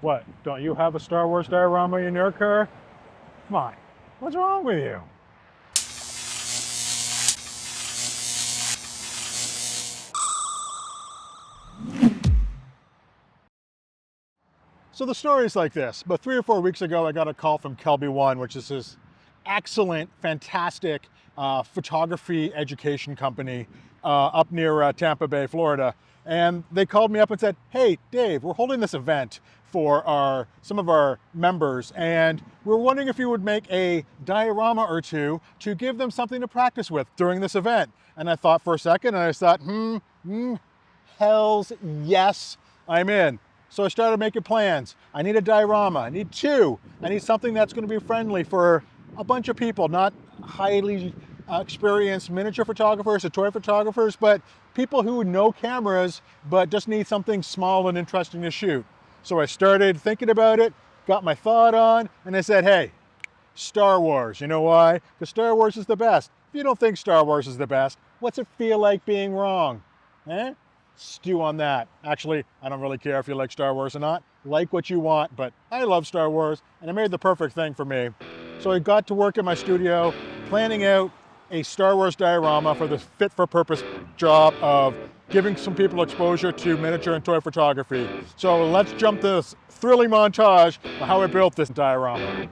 What, don't you have a Star Wars diorama in your car? Come on, what's wrong with you? So the story is like this. About 3 or 4 weeks ago, I got a call from KelbyOne, which is this excellent, fantastic photography education company up near Tampa Bay, Florida. And they called me up and said, hey, Dave, we're holding this event for some of our members, and we're wondering if you would make a diorama or two to give them something to practice with during this event. And I thought for a second, and I thought, hells yes, I'm in. So I started making plans. I need a diorama, I need 2. I need something that's going to be friendly for a bunch of people, not highly experienced miniature photographers or toy photographers, but people who know cameras, but just need something small and interesting to shoot. So I started thinking about it, got my thought on, and I said, hey, Star Wars. You know why? Because Star Wars is the best. If you don't think Star Wars is the best, what's it feel like being wrong? Stew on that. Actually, I don't really care if you like Star Wars or not. Like what you want, but I love Star Wars, and it made the perfect thing for me. So I got to work in my studio, planning out a Star Wars diorama for the fit-for-purpose job of giving some people exposure to miniature and toy photography. So let's jump to this thrilling montage of how I built this diorama.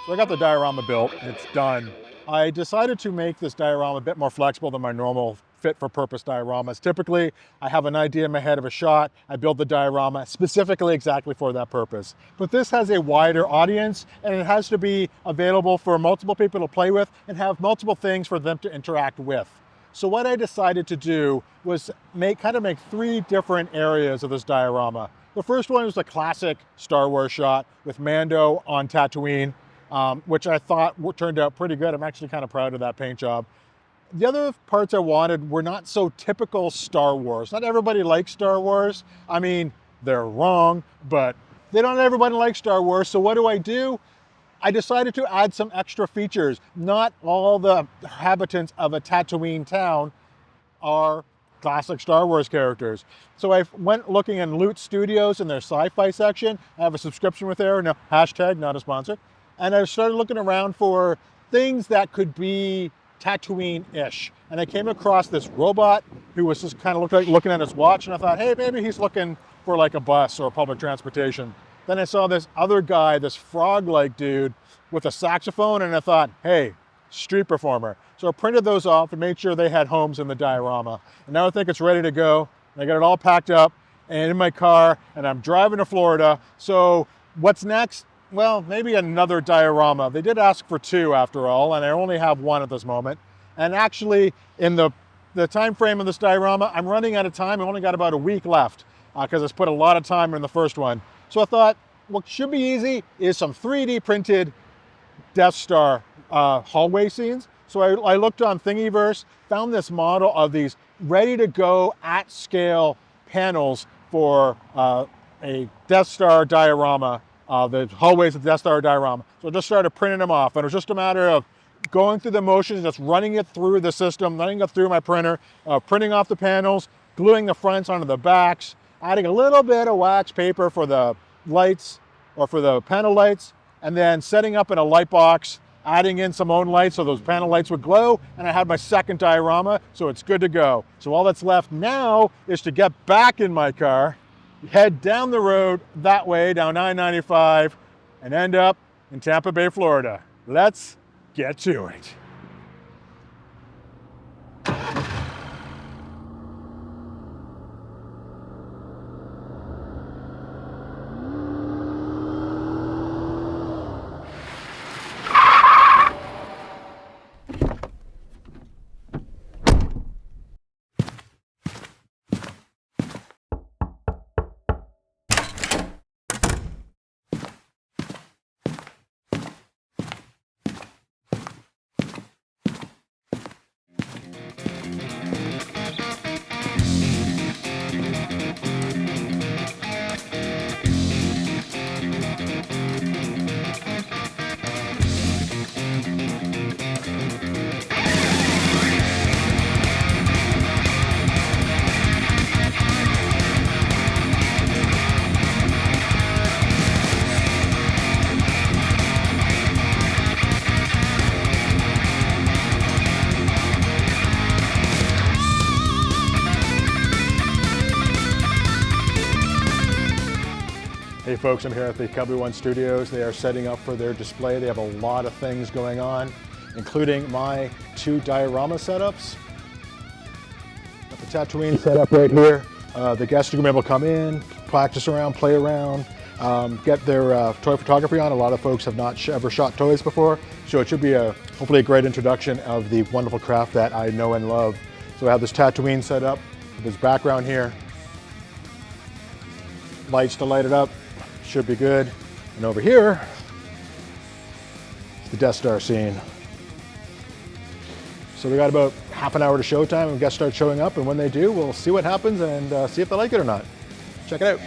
So I got the diorama built, it's done. I decided to make this diorama a bit more flexible than my normal fit-for-purpose dioramas. Typically, I have an idea in my head of a shot, I build the diorama specifically exactly for that purpose. But this has a wider audience, and it has to be available for multiple people to play with and have multiple things for them to interact with. So what I decided to do was make 3 different areas of this diorama. The first one was a classic Star Wars shot with Mando on Tatooine, which I thought turned out pretty good. I'm actually kind of proud of that paint job. The other parts I wanted were not so typical Star Wars. Not everybody likes Star Wars. I mean, they're wrong, but not everybody likes Star Wars. So what do? I decided to add some extra features. Not all the inhabitants of a Tatooine town are classic Star Wars characters. So I went looking in Loot Studios in their sci-fi section. I have a subscription with there, no, hashtag not a sponsor. And I started looking around for things that could be Tatooine-ish. And I came across this robot who was just kind of looking at his watch, and I thought, hey, maybe he's looking for like a bus or public transportation. Then I saw this other guy, this frog-like dude with a saxophone, and I thought, hey, street performer. So I printed those off and made sure they had homes in the diorama. And now I think it's ready to go. I got it all packed up and in my car, and I'm driving to Florida. So what's next? Well, maybe another diorama. They did ask for 2 after all, and I only have 1 at this moment. And actually, in the time frame of this diorama, I'm running out of time. I've only got about a week left because I put a lot of time in the first one. So I thought, what should be easy is some 3D printed Death Star hallway scenes. So I looked on Thingiverse, found this model of these ready to go at scale panels for a Death Star diorama, the hallways of the Death Star diorama. So I just started printing them off, and it was just a matter of going through the motions, just running it through the system, running it through my printer, printing off the panels, gluing the fronts onto the backs, adding a little bit of wax paper for the lights or for the panel lights, and then setting up in a light box, adding in some own lights so those panel lights would glow, and I had my second diorama, so it's good to go. So all that's left now is to get back in my car, head down the road that way, down 995, and end up in Tampa Bay, Florida. Let's get to it. Hey folks, I'm here at the KelbyOne studios. They are setting up for their display. They have a lot of things going on, including my 2 diorama setups. Got the Tatooine setup right here. The guests are gonna be able to come in, practice around, play around, get their toy photography on. A lot of folks have not ever shot toys before, so it should be hopefully a great introduction of the wonderful craft that I know and love. So I have this Tatooine set up with this background here. Lights to light it up. Should be good. And over here, the Death Star scene. So we got about half an hour to showtime, and guests start showing up, and when they do, we'll see what happens and see if they like it or not. Check it out.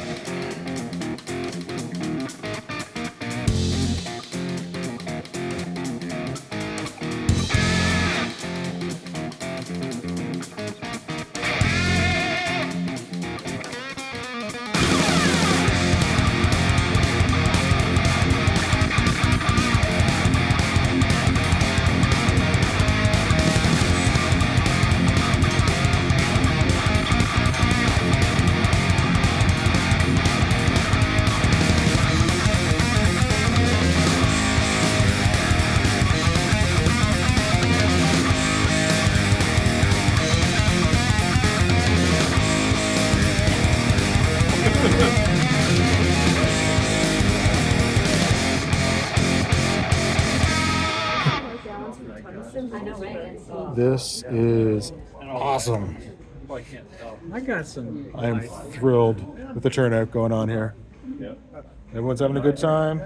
This is awesome. I got some. I am thrilled with the turnout going on here. Everyone's having a good time.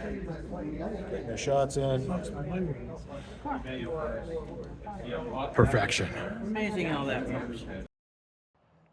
Getting their shots in. Perfection. Amazing how that works.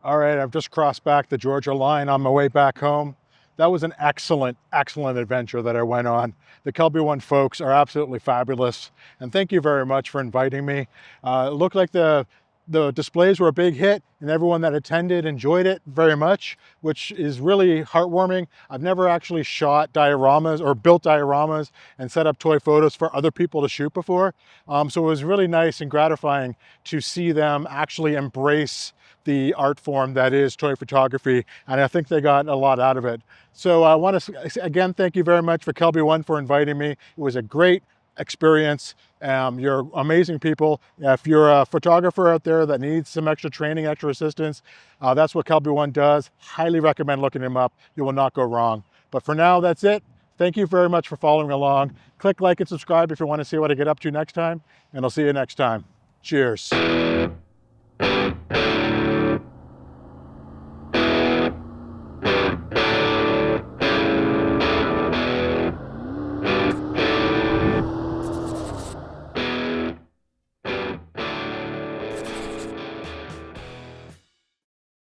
All right, I've just crossed back the Georgia line on my way back home. That was an excellent, excellent adventure that I went on. The KelbyOne folks are absolutely fabulous, and thank you very much for inviting me. It looked like the The displays were a big hit and everyone that attended enjoyed it very much, which is really heartwarming. I've never actually shot dioramas or built dioramas and set up toy photos for other people to shoot before. So it was really nice and gratifying to see them actually embrace the art form that is toy photography, and I think they got a lot out of it. So I want to again thank you very much for KelbyOne for inviting me. It was a great experience. You're amazing people. If you're a photographer out there that needs some extra training, extra assistance, that's what KelbyOne does. Highly recommend looking him up. You will not go wrong. But for now, that's it. Thank you very much for following along. Click like and subscribe if you want to see what I get up to next time, and I'll see you next time. Cheers.